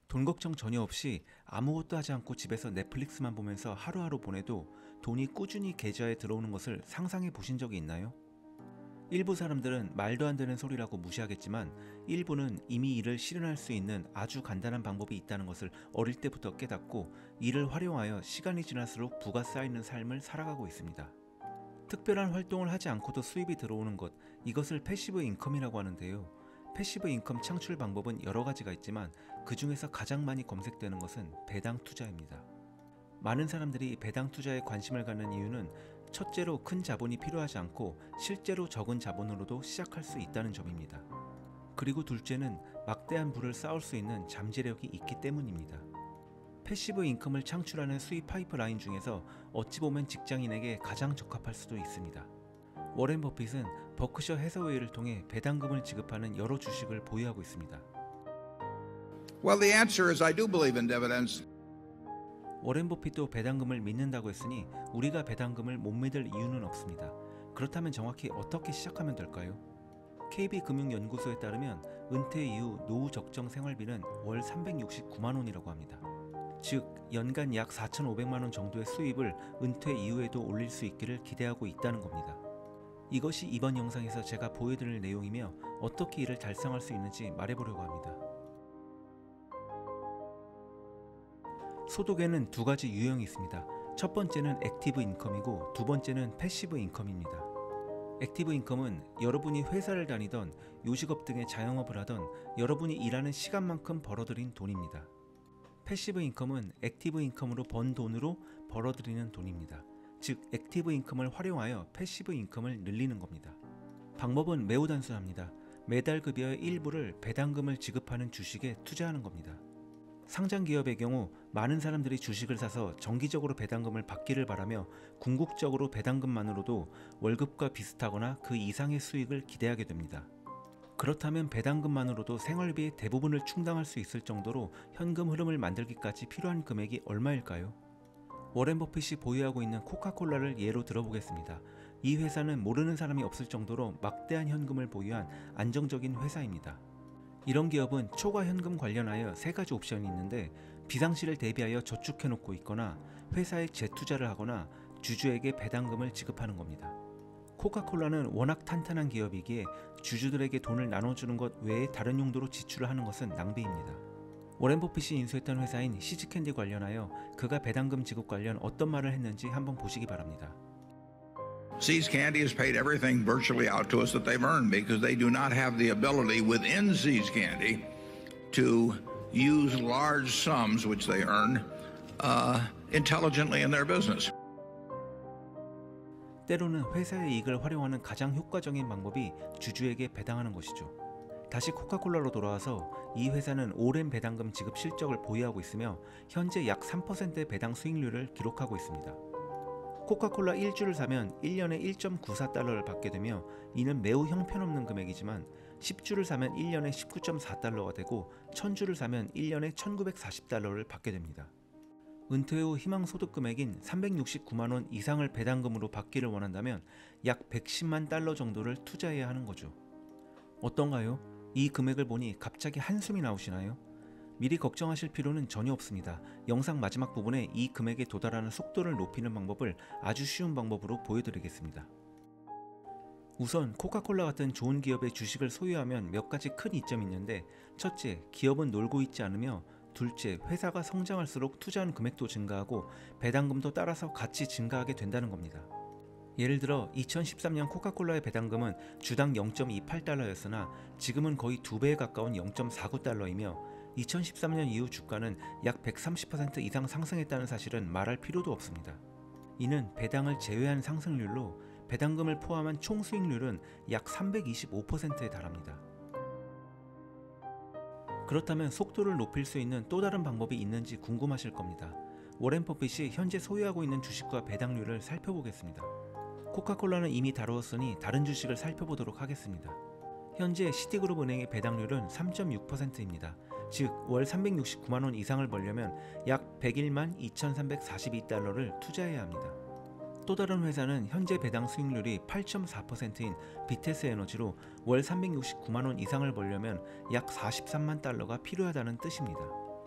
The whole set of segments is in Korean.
돈 걱정 전혀 없이 아무것도 하지 않고 집에서 넷플릭스만 보면서 하루하루 보내도 돈이 꾸준히 계좌에 들어오는 것을 상상해 보신 적이 있나요? 일부 사람들은 말도 안 되는 소리라고 무시하겠지만 일부는 이미 이를 실현할 수 있는 아주 간단한 방법이 있다는 것을 어릴 때부터 깨닫고 이를 활용하여 시간이 지날수록 부가 쌓이는 삶을 살아가고 있습니다. 특별한 활동을 하지 않고도 수입이 들어오는 것, 이것을 패시브 인컴이라고 하는데요. 패시브 인컴 창출 방법은 여러 가지가 있지만 그 중에서 가장 많이 검색되는 것은 배당 투자입니다. 많은 사람들이 배당 투자에 관심을 갖는 이유는 첫째로 큰 자본이 필요하지 않고 실제로 적은 자본으로도 시작할 수 있다는 점입니다. 그리고 둘째는 막대한 부를 쌓을 수 있는 잠재력이 있기 때문입니다. 패시브 인컴을 창출하는 수입 파이프라인 중에서 어찌 보면 직장인에게 가장 적합할 수도 있습니다. 워렌 버핏은 버크셔 해서웨이를 통해 배당금을 지급하는 여러 주식을 보유하고 있습니다. Well, the answer is I do believe in dividends. 워렌 버핏도 배당금을 믿는다고 했으니 우리가 배당금을 못 믿을 이유는 없습니다. 그렇다면 정확히 어떻게 시작하면 될까요? KB금융연구소에 따르면 은퇴 이후 노후 적정 생활비는 월 369만 원이라고 합니다. 즉 연간 약 4,500만 원 정도의 수입을 은퇴 이후에도 올릴 수 있기를 기대하고 있다는 겁니다. 이것이 이번 영상에서 제가 보여드릴 내용이며 어떻게 이를 달성할 수 있는지 말해보려고 합니다. 소득에는 두 가지 유형이 있습니다. 첫 번째는 액티브 인컴이고 두 번째는 패시브 인컴입니다. 액티브 인컴은 여러분이 회사를 다니던 요식업 등의 자영업을 하던 여러분이 일하는 시간만큼 벌어들인 돈입니다. 패시브 인컴은 액티브 인컴으로 번 돈으로 벌어들이는 돈입니다. 즉 액티브 인컴을 활용하여 패시브 인컴을 늘리는 겁니다. 방법은 매우 단순합니다. 매달 급여의 일부를 배당금을 지급하는 주식에 투자하는 겁니다. 상장 기업의 경우 많은 사람들이 주식을 사서 정기적으로 배당금을 받기를 바라며 궁극적으로 배당금만으로도 월급과 비슷하거나 그 이상의 수익을 기대하게 됩니다. 그렇다면 배당금만으로도 생활비의 대부분을 충당할 수 있을 정도로 현금 흐름을 만들기까지 필요한 금액이 얼마일까요? 워렌 버핏이 보유하고 있는 코카콜라를 예로 들어보겠습니다. 이 회사는 모르는 사람이 없을 정도로 막대한 현금을 보유한 안정적인 회사입니다. 이런 기업은 초과 현금 관련하여 세 가지 옵션이 있는데 비상시를 대비하여 저축해놓고 있거나 회사에 재투자를 하거나 주주에게 배당금을 지급하는 겁니다. 코카콜라는 워낙 탄탄한 기업이기에 주주들에게 돈을 나눠주는 것 외에 다른 용도로 지출을 하는 것은 낭비입니다. 워렌 버핏이 인수했던 회사인 시즈캔디 관련하여 그가 배당금 지급 관련 어떤 말을 했는지 한번 보시기 바랍니다. See's Candy has paid everything virtually out to us that they've earned because they do not have the ability within See's Candy to use large sums which they earn intelligently in their business. 때로는 회사의 이익을 활용하는 가장 효과적인 방법이 주주에게 배당하는 것이죠. 다시 코카콜라로 돌아와서 이 회사는 오랜 배당금 지급 실적을 보유하고 있으며 현재 약 3%의 배당 수익률을 기록하고 있습니다. 코카콜라 1주를 사면 1년에 1.94달러를 받게 되며 이는 매우 형편없는 금액이지만 10주를 사면 1년에 19.4달러가 되고 1000주를 사면 1년에 1940달러를 받게 됩니다. 은퇴 후 희망소득 금액인 369만 원 이상을 배당금으로 받기를 원한다면 약 110만 달러 정도를 투자해야 하는 거죠. 어떤가요? 이 금액을 보니 갑자기 한숨이 나오시나요? 미리 걱정하실 필요는 전혀 없습니다. 영상 마지막 부분에 이 금액에 도달하는 속도를 높이는 방법을 아주 쉬운 방법으로 보여드리겠습니다. 우선 코카콜라 같은 좋은 기업의 주식을 소유하면 몇 가지 큰 이점이 있는데 첫째, 기업은 놀고 있지 않으며 둘째, 회사가 성장할수록 투자한 금액도 증가하고 배당금도 따라서 같이 증가하게 된다는 겁니다. 예를 들어 2013년 코카콜라의 배당금은 주당 0.28달러였으나 지금은 거의 2배에 가까운 0.49달러이며 2013년 이후 주가는 약 130% 이상 상승했다는 사실은 말할 필요도 없습니다. 이는 배당을 제외한 상승률로 배당금을 포함한 총 수익률은 약 325%에 달합니다. 그렇다면 속도를 높일 수 있는 또 다른 방법이 있는지 궁금하실 겁니다. 워렌 버핏이 현재 소유하고 있는 주식과 배당률을 살펴보겠습니다. 코카콜라는 이미 다루었으니 다른 주식을 살펴보도록 하겠습니다. 현재 시티그룹 은행의 배당률은 3.6%입니다. 즉 월 369만원 이상을 벌려면 약 101만 2342달러를 투자해야 합니다. 또 다른 회사는 현재 배당 수익률이 8.4%인 비테스 에너지로 월 369만원 이상을 벌려면 약 43만 달러가 필요하다는 뜻입니다.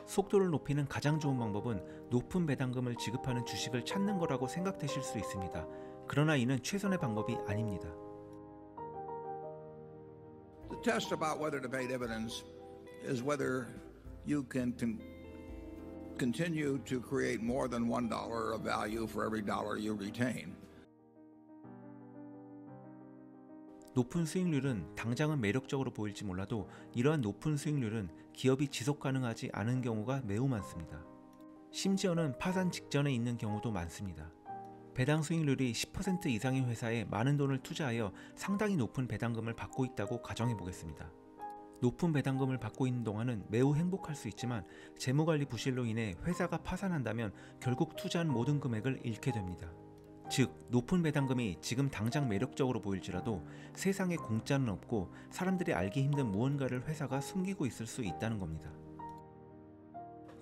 속도를 높이는 가장 좋은 방법은 높은 배당금을 지급하는 주식을 찾는 거라고 생각되실 수 있습니다. 그러나 이는 최선의 방법이 아닙니다. The test about whether to pay dividends is whether you can continue to create more than $1 of value for every dollar you retain. 높은 수익률은 당장은 매력적으로 보일지 몰라도 이러한 높은 수익률은 기업이 지속 가능하지 않은 경우가 매우 많습니다. 심지어는 파산 직전에 있는 경우도 많습니다. 배당 수익률이 10% 이상의 회사에 많은 돈을 투자하여 상당히 높은 배당금을 받고 있다고 가정해 보겠습니다. 높은 배당금을 받고 있는 동안은 매우 행복할 수 있지만 재무관리 부실로 인해 회사가 파산한다면 결국 투자한 모든 금액을 잃게 됩니다. 즉, 높은 배당금이 지금 당장 매력적으로 보일지라도 세상에 공짜는 없고 사람들이 알기 힘든 무언가를 회사가 숨기고 있을 수 있다는 겁니다.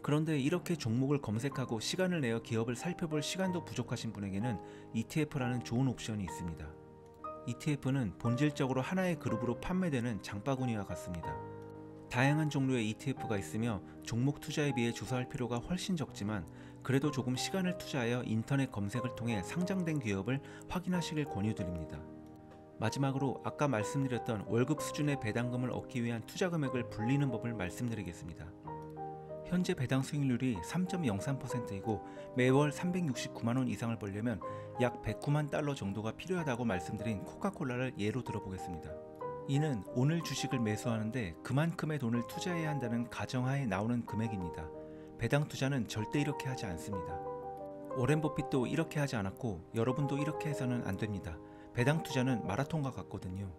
그런데 이렇게 종목을 검색하고 시간을 내어 기업을 살펴볼 시간도 부족하신 분에게는 ETF라는 좋은 옵션이 있습니다. ETF는 본질적으로 하나의 그룹으로 판매되는 장바구니와 같습니다. 다양한 종류의 ETF가 있으며 종목 투자에 비해 조사할 필요가 훨씬 적지만 그래도 조금 시간을 투자하여 인터넷 검색을 통해 상장된 기업을 확인하시길 권유드립니다. 마지막으로 아까 말씀드렸던 월급 수준의 배당금을 얻기 위한 투자 금액을 불리는 법을 말씀드리겠습니다. 현재 배당 수익률이 3.03%이고 매월 369만원 이상을 벌려면 약 109만 달러 정도가 필요하다고 말씀드린 코카콜라를 예로 들어보겠습니다. 이는 오늘 주식을 매수하는데 그만큼의 돈을 투자해야 한다는 가정하에 나오는 금액입니다. 배당 투자는 절대 이렇게 하지 않습니다. 워렌 버핏도 이렇게 하지 않았고 여러분도 이렇게 해서는 안 됩니다. 배당 투자는 마라톤과 같거든요.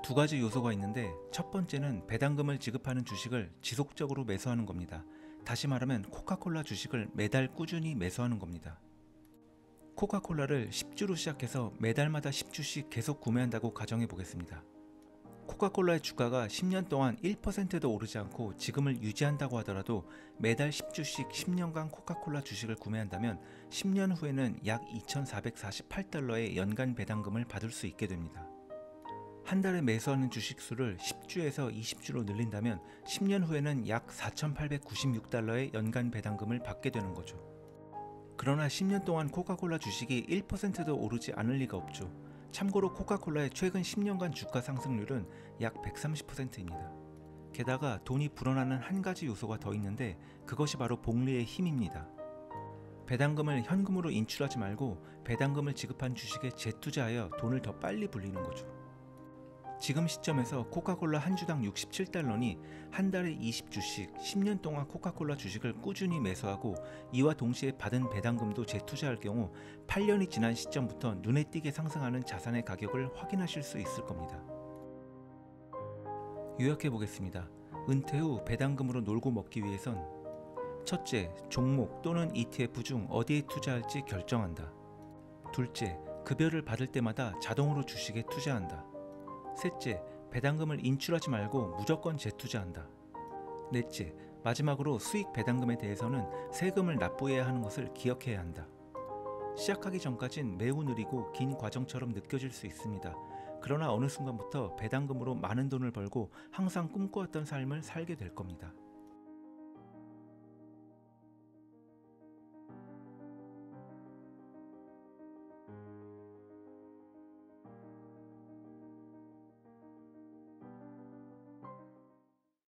두 가지 요소가 있는데 첫 번째는 배당금을 지급하는 주식을 지속적으로 매수하는 겁니다. 다시 말하면 코카콜라 주식을 매달 꾸준히 매수하는 겁니다. 코카콜라를 10주로 시작해서 매달마다 10주씩 계속 구매한다고 가정해 보겠습니다. 코카콜라의 주가가 10년 동안 1%도 오르지 않고 지금을 유지한다고 하더라도 매달 10주씩 10년간 코카콜라 주식을 구매한다면 10년 후에는 약 2,448달러의 연간 배당금을 받을 수 있게 됩니다. 한 달에 매수하는 주식 수를 10주에서 20주로 늘린다면 10년 후에는 약 4,896달러의 연간 배당금을 받게 되는 거죠. 그러나 10년 동안 코카콜라 주식이 1%도 오르지 않을 리가 없죠. 참고로 코카콜라의 최근 10년간 주가 상승률은 약 130%입니다. 게다가 돈이 불어나는 한 가지 요소가 더 있는데 그것이 바로 복리의 힘입니다. 배당금을 현금으로 인출하지 말고 배당금을 지급한 주식에 재투자하여 돈을 더 빨리 불리는 거죠. 지금 시점에서 코카콜라 한 주당 67달러니 한 달에 20주씩 10년 동안 코카콜라 주식을 꾸준히 매수하고 이와 동시에 받은 배당금도 재투자할 경우 8년이 지난 시점부터 눈에 띄게 상승하는 자산의 가격을 확인하실 수 있을 겁니다. 요약해 보겠습니다. 은퇴 후 배당금으로 놀고 먹기 위해선 첫째, 종목 또는 ETF 중 어디에 투자할지 결정한다. 둘째, 급여를 받을 때마다 자동으로 주식에 투자한다. 셋째, 배당금을 인출하지 말고 무조건 재투자한다. 넷째, 마지막으로 수익 배당금에 대해서는 세금을 납부해야 하는 것을 기억해야 한다. 시작하기 전까진 매우 느리고 긴 과정처럼 느껴질 수 있습니다. 그러나 어느 순간부터 배당금으로 많은 돈을 벌고 항상 꿈꿔왔던 삶을 살게 될 겁니다.